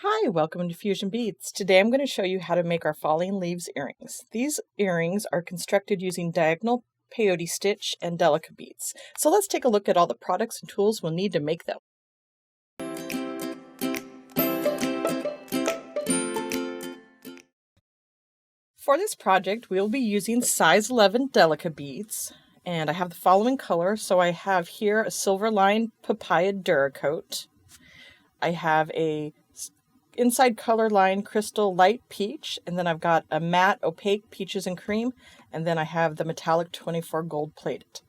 Hi, welcome to Fusion Beads. Today I'm going to show you how to make our falling leaves earrings. These earrings are constructed using diagonal peyote stitch and Delica beads. So let's take a look at all the products and tools we'll need to make them. For this project, we'll be using size 11 Delica beads, and I have the following color. So I have here a silver line Papaya Duracoat. I have a inside color line crystal light peach, and then I've got a matte opaque peaches and cream, and then I have the metallic 24 gold plated.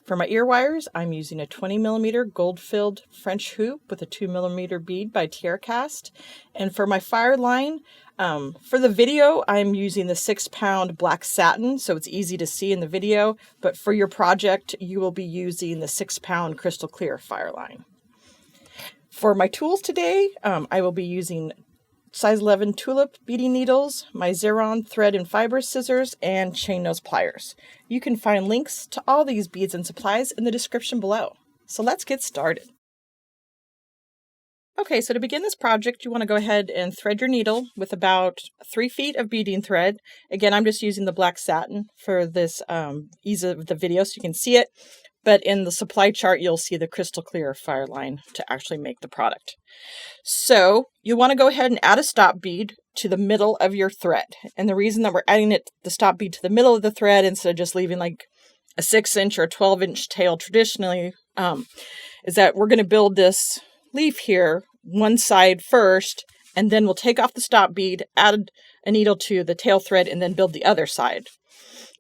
For my ear wires, I'm using a 20mm gold filled French hoop with a 2mm bead by TierraCast. And for my FireLine, for the video, I'm using the 6-pound black satin, so it's easy to see in the video, but for your project, you will be using the 6-pound crystal clear FireLine. For my tools today, I will be using size 11 Tulip beading needles, my Xuron thread and fiber scissors, and chain nose pliers. You can find links to all these beads and supplies in the description below. So let's get started. Okay, so to begin this project, you want to go ahead and thread your needle with about 3 feet of beading thread. Again, I'm just using the black satin for this ease of the video so you can see it. But in the supply chart, you'll see the crystal clear FireLine to actually make the product. So you want to go ahead and add a stop bead to the middle of your thread. And the reason that we're adding the stop bead to the middle of the thread instead of just leaving like a 6-inch or a 12-inch tail traditionally is that we're going to build this leaf here one side first, and then we'll take off the stop bead, add a needle to the tail thread, and then build the other side.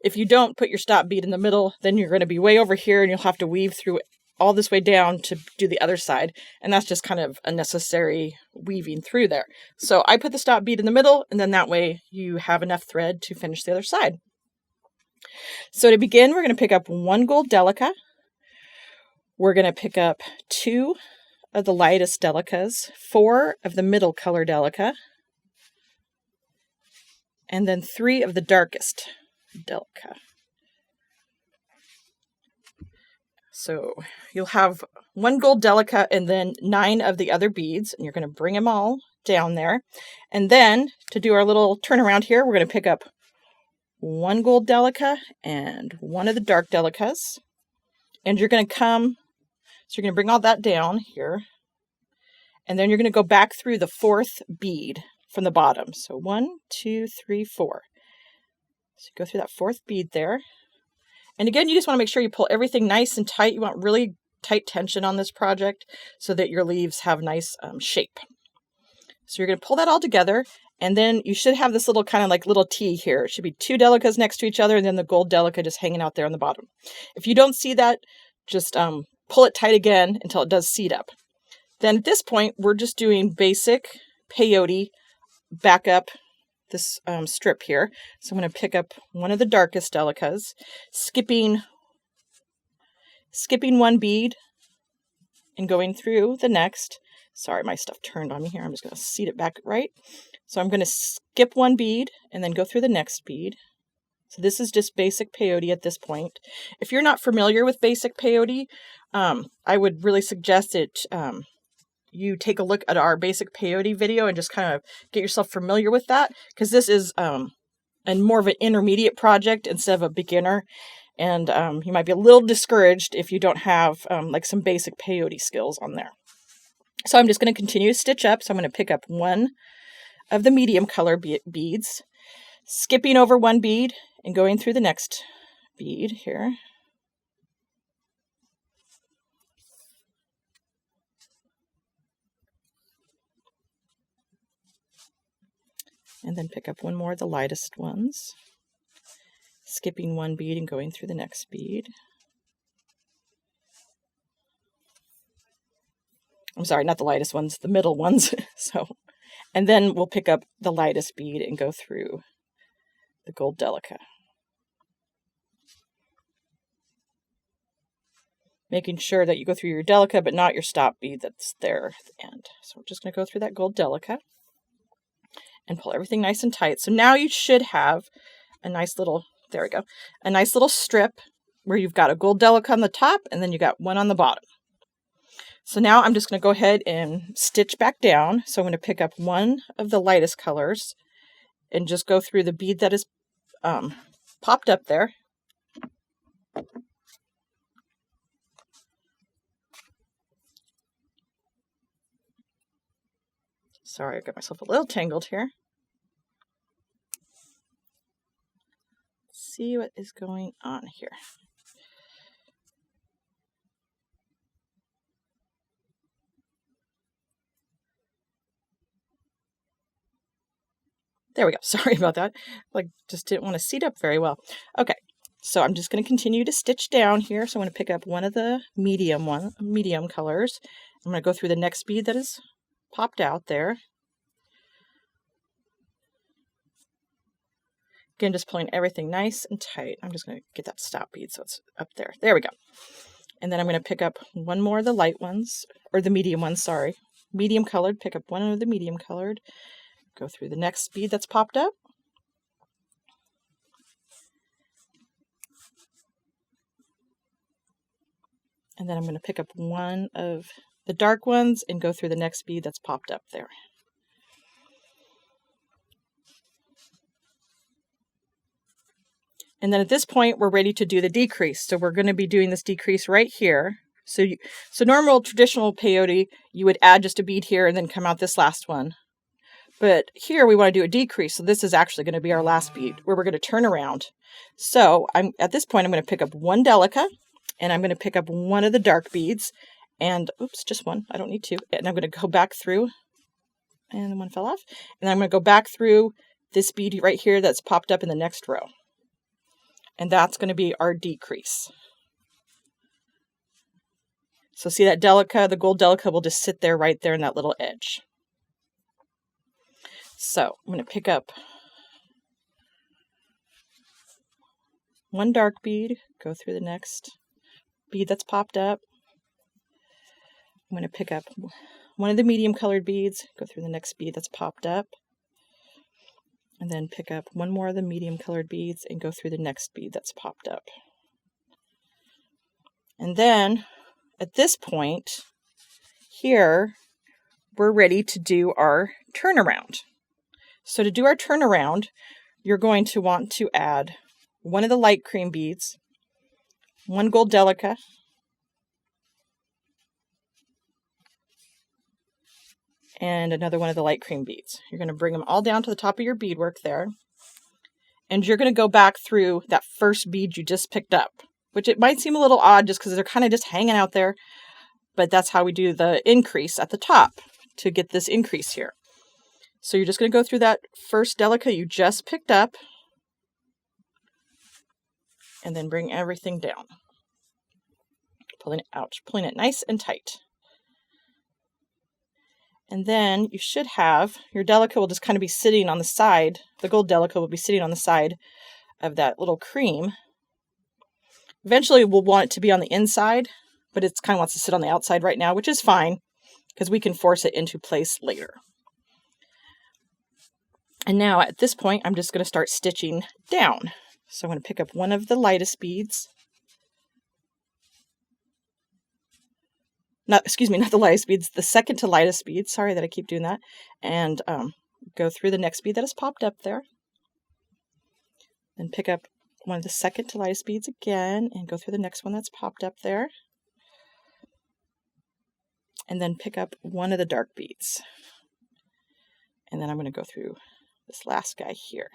If you don't put your stop bead in the middle, then you're going to be way over here and you'll have to weave through all this way down to do the other side. And that's just kind of unnecessary weaving through there. So I put the stop bead in the middle, and then that way you have enough thread to finish the other side. So to begin, we're going to pick up 1 gold Delica. We're going to pick up 2 of the lightest Delicas, 4 of the middle color Delica, and then 3 of the darkest Delica. So you'll have 1 gold Delica and then 9 of the other beads, and you're going to bring them all down there. And then to do our little turnaround here, we're going to pick up 1 gold Delica and 1 of the dark Delicas. And you're going to so you're going to bring all that down here. And then you're going to go back through the 4th bead from the bottom. So 1, 2, 3, 4. So go through that 4th bead there. And again, you just want to make sure you pull everything nice and tight. You want really tight tension on this project so that your leaves have nice shape. So you're going to pull that all together, and then you should have this little kind of like little T here. It should be 2 Delicas next to each other, and then the gold Delica just hanging out there on the bottom. If you don't see that, just pull it tight again until it does seat up. Then at this point, we're just doing basic peyote back up this strip here. So I'm going to pick up 1 of the darkest Delicas, skipping 1 bead and going through the next. Sorry, my stuff turned on me here. I'm just going to seat it back right. So I'm going to skip 1 bead and then go through the next bead. So this is just basic peyote at this point. If you're not familiar with basic peyote, I would really suggest it you take a look at our basic peyote video and just kind of get yourself familiar with that, because this is more of an intermediate project instead of a beginner, and you might be a little discouraged if you don't have like some basic peyote skills on there. So I'm just going to continue to stitch up. So I'm going to pick up 1 of the medium color beads, skipping over 1 bead and going through the next bead here. And then pick up 1 more of the lightest ones, skipping 1 bead and going through the next bead. I'm sorry, not the lightest ones, the middle ones. And then we'll pick up the lightest bead and go through the gold Delica. Making sure that you go through your Delica, but not your stop bead that's there at the end. So we're just going to go through that gold Delica and pull everything nice and tight. So now you should have a nice little, there we go, a nice little strip where you've got a gold Delica on the top and then you got 1 on the bottom. So now I'm just going to go ahead and stitch back down. So I'm going to pick up one of the lightest colors and just go through the bead that is popped up there. Sorry, I got myself a little tangled here. Let's see what is going on here. There we go. Sorry about that. Like, just didn't want to seat up very well. Okay, so I'm just going to continue to stitch down here. So I'm going to pick up one of the medium colors. I'm going to go through the next bead that is popped out there. Again, just pulling everything nice and tight. I'm just going to get that stop bead so it's up there. There we go. And then I'm going to pick up one more of the light ones, or the medium ones, sorry. Medium colored, pick up one of the medium colored. Go through the next bead that's popped up. And then I'm going to pick up one of the dark ones and go through the next bead that's popped up there. And then at this point, we're ready to do the decrease. So we're going to be doing this decrease right here. So normal traditional peyote, you would add just a bead here and then come out this last one. But here we want to do a decrease. So this is actually going to be our last bead where we're going to turn around. So at this point, I'm going to pick up one Delica and I'm going to pick up one of the dark beads and oops, just one. I don't need two. And I'm going to go back through and the one fell off. And I'm going to go back through this bead right here that's popped up in the next row. And that's going to be our decrease. So see that Delica, the gold Delica will just sit there right there in that little edge. So I'm going to pick up one dark bead, go through the next bead that's popped up. I'm going to pick up one of the medium colored beads, go through the next bead that's popped up. And then pick up one more of the medium colored beads and go through the next bead that's popped up. And then at this point here, we're ready to do our turnaround. So to do our turnaround, you're going to want to add one of the light cream beads, one gold Delica, and another one of the light cream beads. You're going to bring them all down to the top of your beadwork there. And you're going to go back through that first bead you just picked up, which it might seem a little odd just because they're kind of just hanging out there. But that's how we do the increase at the top to get this increase here. So you're just going to go through that first Delica you just picked up and then bring everything down. Pulling it out, pulling it nice and tight. And then you should have, your Delica will just kind of be sitting on the side. The gold Delica will be sitting on the side of that little cream. Eventually we'll want it to be on the inside, but it kind of wants to sit on the outside right now, which is fine because we can force it into place later. And now at this point, I'm just going to start stitching down. So I'm going to pick up one of the lightest beads. Not the lightest beads, the second to lightest bead. Sorry that I keep doing that. And go through the next bead that has popped up there. Then pick up one of the second to lightest beads again and go through the next one that's popped up there. And then pick up one of the dark beads. And then I'm going to go through this last guy here.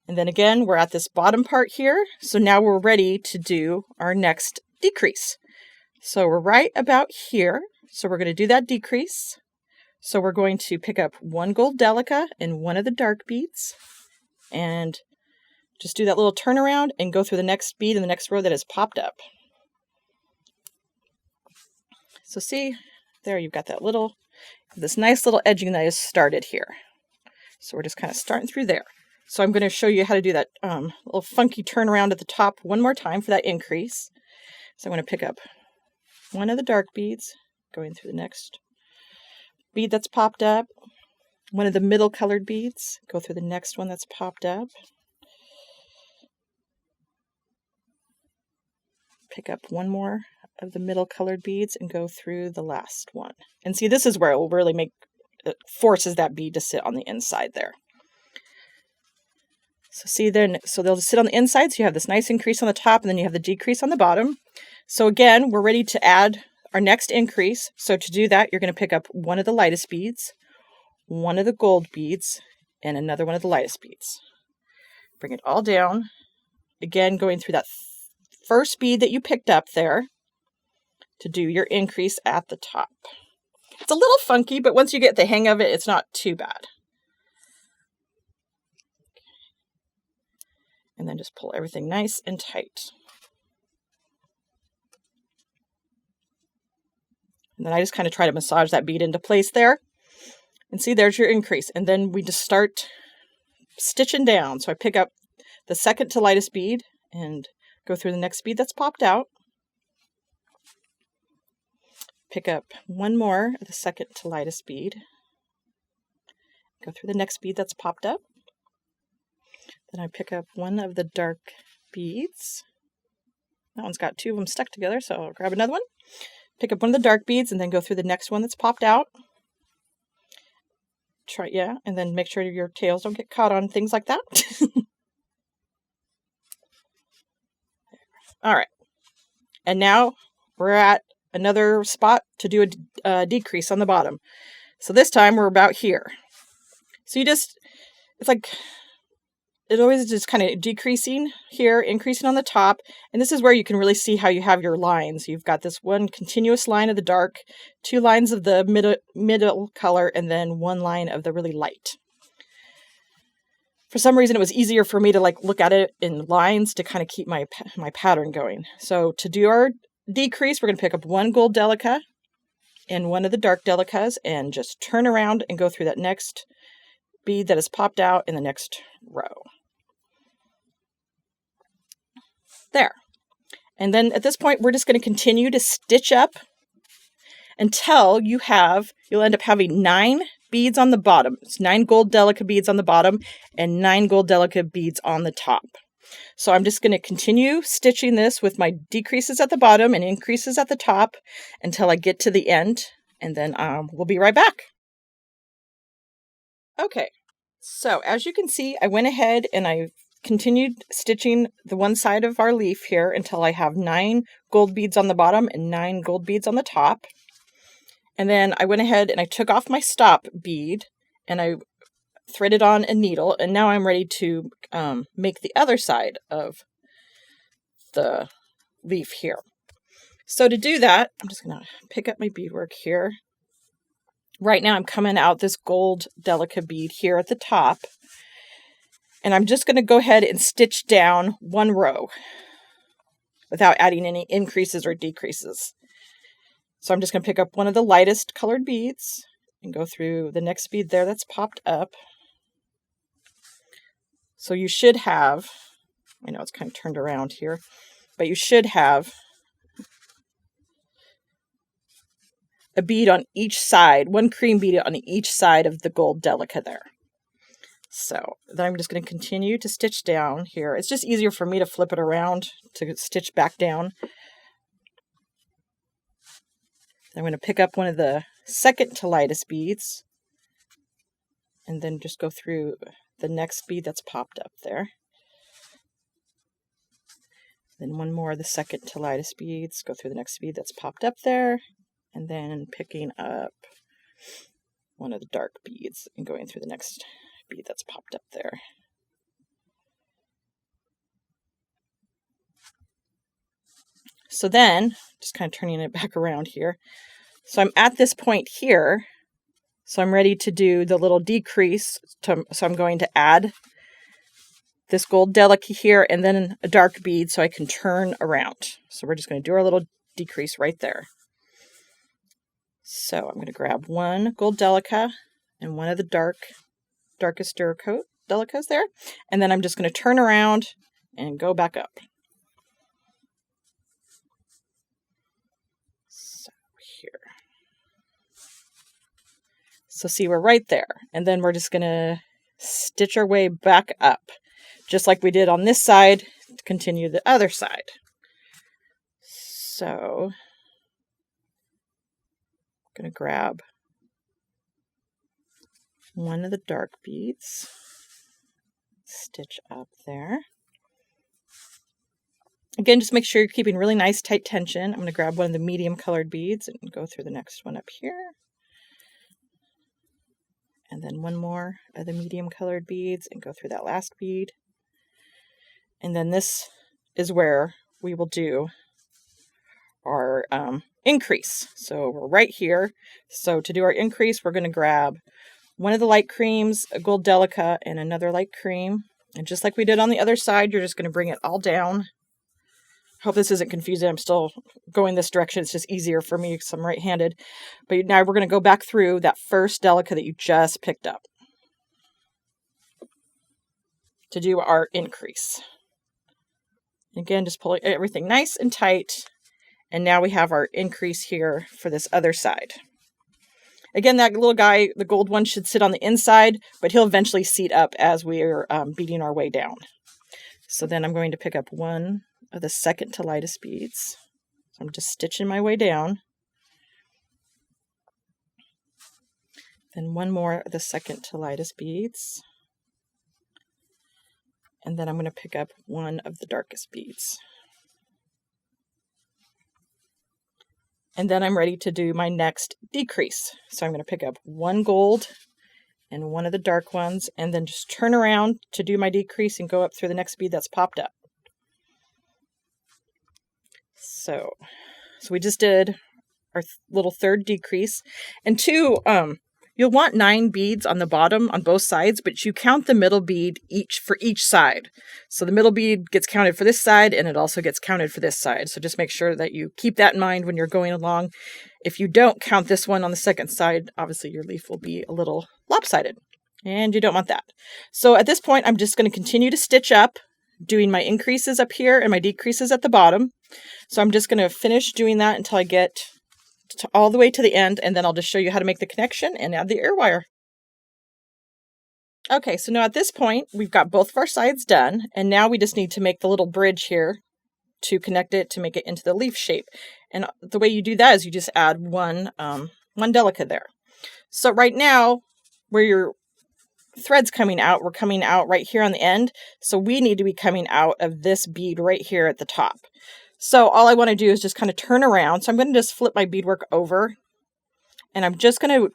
And then again, we're at this bottom part here. So now we're ready to do our next decrease. So we're right about here. So we're going to do that decrease. So we're going to pick up one gold Delica and one of the dark beads and just do that little turnaround and go through the next bead in the next row that has popped up. So see, there you've got that this nice little edging that is started here. So we're just kind of starting through there. So I'm going to show you how to do that little funky turnaround at the top one more time for that increase. So I'm going to pick up one of the dark beads, going through the next bead that's popped up, one of the middle colored beads, go through the next one that's popped up, pick up one more of the middle colored beads and go through the last one. And see, this is where it will really make, it forces that bead to sit on the inside there. So see then, so they'll sit on the inside, so you have this nice increase on the top, and then you have the decrease on the bottom. So again, we're ready to add our next increase. So to do that, you're going to pick up one of the lightest beads, one of the gold beads, and another one of the lightest beads. Bring it all down. Again, going through that first bead that you picked up there to do your increase at the top. It's a little funky, but once you get the hang of it, it's not too bad. And then just pull everything nice and tight. And then I just kind of try to massage that bead into place there. And see, there's your increase. And then we just start stitching down. So I pick up the second to lightest bead and go through the next bead that's popped out. Pick up one more of the second to lightest bead. Go through the next bead that's popped up. Then I pick up one of the dark beads. That one's got two of them stuck together, so I'll grab another one. Pick up one of the dark beads and then go through the next one that's popped out. And then make sure your tails don't get caught on things like that. All right. And now we're at another spot to do a decrease on the bottom. So this time we're about here. So it's like, it always is just kind of decreasing here, increasing on the top. And this is where you can really see how you have your lines. You've got this one continuous line of the dark, two lines of the middle color, and then one line of the really light. For some reason, it was easier for me to look at it in lines to kind of keep my pattern going. So to do our decrease, we're going to pick up one gold Delica and one of the dark Delicas and just turn around and go through that next bead that is popped out in the next row. There. And then at this point, we're just going to continue to stitch up until you'll end up having 9 beads on the bottom. It's 9 gold Delica beads on the bottom and 9 gold Delica beads on the top. So I'm just going to continue stitching this with my decreases at the bottom and increases at the top until I get to the end, and then we'll be right back. Okay, so as you can see, I went ahead and I continued stitching the one side of our leaf here until I have 9 gold beads on the bottom and 9 gold beads on the top. And then I went ahead and I took off my stop bead and I threaded on a needle, and now I'm ready to make the other side of the leaf here. So to do that, I'm just going to pick up my beadwork here. Right now I'm coming out this gold Delica bead here at the top, and I'm just going to go ahead and stitch down one row without adding any increases or decreases. So I'm just going to pick up one of the lightest colored beads and go through the next bead there that's popped up. So you should have, I know it's kind of turned around here, but you should have a bead on each side, one cream bead on each side of the gold Delica there. So then I'm just going to continue to stitch down here. It's just easier for me to flip it around to stitch back down. I'm going to pick up one of the second to lightest beads and then just go through the next bead that's popped up there. Then one more of the second to lightest beads, go through the next bead that's popped up there, and then picking up one of the dark beads and going through the next bead that's popped up there. So then, just kind of turning it back around here. So I'm at this point here, so I'm ready to do the little decrease. So I'm going to add this gold Delica here and then a dark bead so I can turn around. So we're just going to do our little decrease right there. So I'm going to grab one gold Delica and one of the darkest Duracoat Delicas there. And then I'm just going to turn around and go back up. So here. So see, we're right there. And then we're just going to stitch our way back up, just like we did on this side, to continue the other side. So going to grab one of the dark beads, stitch up there. Again, just make sure you're keeping really nice tight tension. I'm going to grab one of the medium colored beads and go through the next one up here. And then one more of the medium colored beads and go through that last bead. And then this is where we will do our increase. So we're right here. So to do our increase, we're going to grab one of the light creams, a gold Delica, and another light cream. And just like we did on the other side, you're just going to bring it all down. Hope this isn't confusing. I'm still going this direction. It's just easier for me because I'm right-handed. But now we're going to go back through that first Delica that you just picked up to do our increase. Again, just pulling everything nice and tight. And now we have our increase here for this other side. Again, that little guy, the gold one, should sit on the inside, but he'll eventually seat up as we're beating our way down. So then I'm going to pick up one of the second to lightest beads. So I'm just stitching my way down. Then one more of the second to lightest beads. And then I'm going to pick up one of the darkest beads. And then I'm ready to do my next decrease. So I'm going to pick up one gold and one of the dark ones, and then just turn around to do my decrease and go up through the next bead that's popped up. So we just did our little third decrease. And you'll want 9 beads on the bottom on both sides, but you count the middle bead for each side. So the middle bead gets counted for this side, and it also gets counted for this side. So just make sure that you keep that in mind when you're going along. If you don't count this one on the second side, obviously your leaf will be a little lopsided, and you don't want that. So at this point, I'm just going to continue to stitch up, doing my increases up here and my decreases at the bottom. So I'm just going to finish doing that until I get all the way to the end, and then I'll just show you how to make the connection and add the ear wire. Okay, so now at this point, we've got both of our sides done, and now we just need to make the little bridge here to connect it to make it into the leaf shape. And the way you do that is you just add one Delica there. So right now, where your thread's coming out, we're coming out right here on the end. So we need to be coming out of this bead right here at the top. So all I want to do is just kind of turn around. So I'm going to just flip my beadwork over, and I'm just going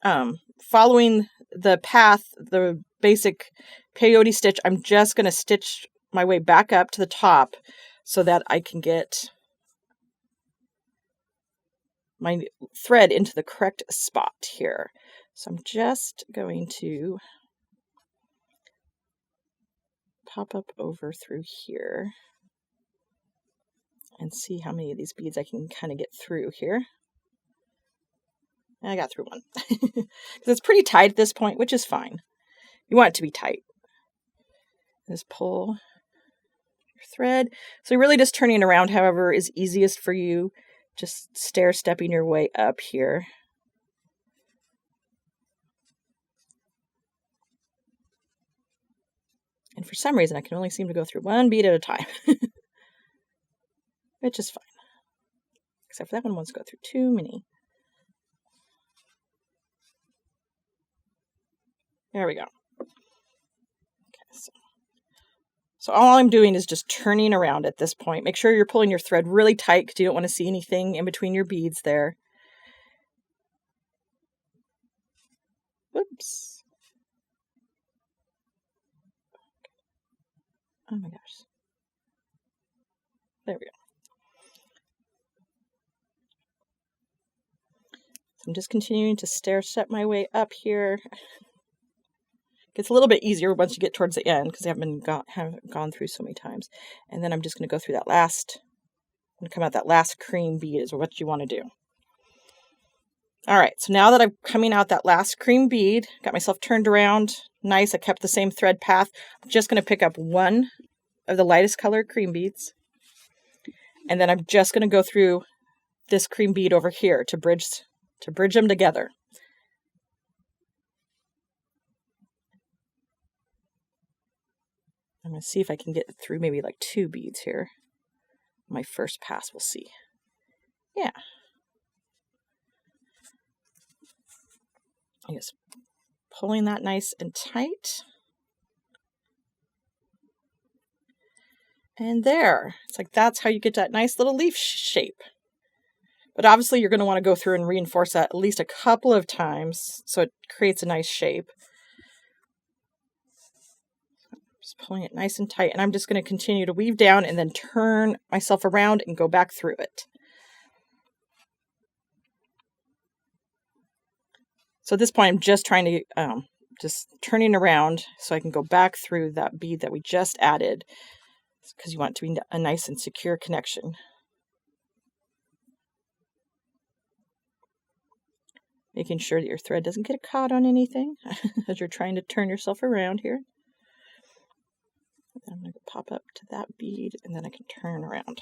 to, following the path, the basic peyote stitch, I'm just going to stitch my way back up to the top so that I can get my thread into the correct spot here. So I'm just going to pop up over through here and see how many of these beads I can kind of get through here. I got through one. Because it's pretty tight at this point, which is fine. You want it to be tight. Just pull your thread. So you're really just turning around, however is easiest for you. Just stair-stepping your way up here. And for some reason, I can only seem to go through one bead at a time. Which is fine. Except for that one wants to go through too many. There we go. Okay, so all I'm doing is just turning around at this point. Make sure you're pulling your thread really tight because you don't want to see anything in between your beads there. Whoops. Oh my gosh. There we go. So I'm just continuing to stair-step my way up here. Gets a little bit easier once you get towards the end because I haven't gone through so many times. And then I'm just going to go through that last, I'm going to come out that last cream bead is what you want to do. All right, so now that I'm coming out that last cream bead, got myself turned around, nice, I kept the same thread path. I'm just going to pick up one of the lightest colored cream beads. And then I'm just going to go through this cream bead over here to bridge them together. I'm going to see if I can get through maybe like 2 beads here. My first pass, we'll see. Yeah. And just pulling that nice and tight. And there, it's like that's how you get that nice little leaf shape. But obviously you're going to want to go through and reinforce that at least a couple of times so it creates a nice shape. Just pulling it nice and tight, and I'm just going to continue to weave down and then turn myself around and go back through it. So at this point I'm just trying to just turning around so I can go back through that bead that we just added, because you want it to be a nice and secure connection. Making sure that your thread doesn't get caught on anything as you're trying to turn yourself around here. I'm going to pop up to that bead and then I can turn around.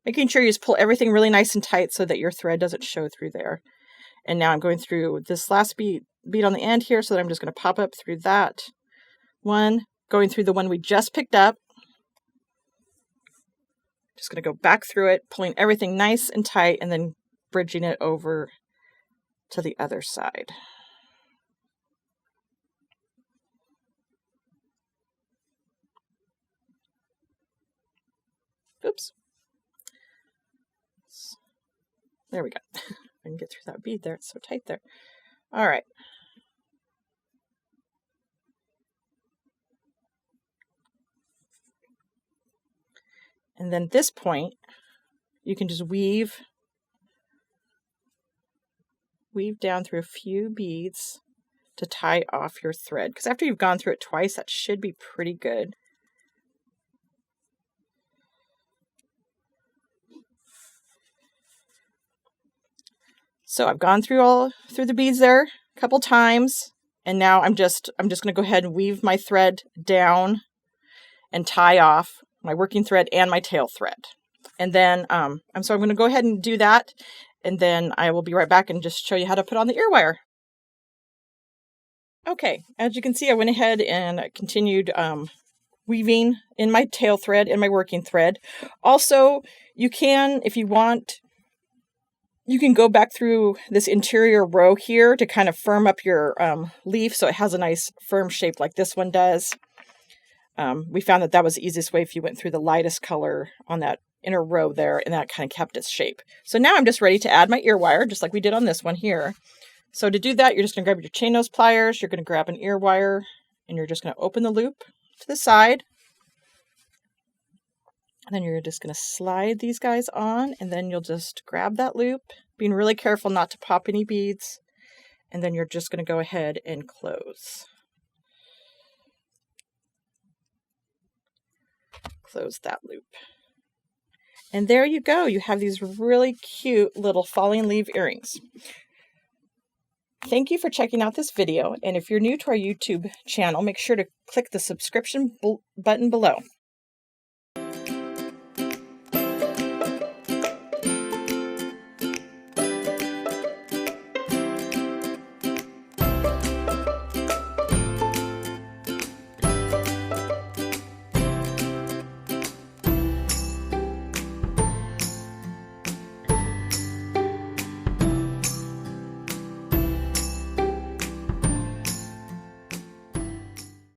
Making sure you just pull everything really nice and tight so that your thread doesn't show through there. And now I'm going through this last bead on the end here, so that I'm just going to pop up through that one, going through the one we just picked up. Just going to go back through it, pulling everything nice and tight, and then bridging it over to the other side. Oops. There we go. I can get through that bead there. It's so tight there. All right. And then at this point, you can just weave down through a few beads to tie off your thread. Because after you've gone through it twice, that should be pretty good. So I've gone through the beads there a couple times, and now I'm just going to go ahead and weave my thread down and tie off my working thread and my tail thread. And then I'm going to go ahead and do that, and then I will be right back and just show you how to put on the ear wire. Okay, as you can see, I went ahead and continued weaving in my tail thread and my working thread. Also, you can, if you want, you can go back through this interior row here to kind of firm up your leaf so it has a nice firm shape like this one does. We found that was the easiest way if you went through the lightest color on that inner row there, and that kind of kept its shape. So now I'm just ready to add my ear wire, just like we did on this one here. So to do that, you're just going to grab your chain nose pliers, you're going to grab an ear wire, and you're just going to open the loop to the side. And then you're just going to slide these guys on, and then you'll just grab that loop, being really careful not to pop any beads. And then you're just going to go ahead and close. Close that loop. And there you go. You have these really cute little falling leaf earrings. Thank you for checking out this video. And if you're new to our YouTube channel, make sure to click the subscription button below.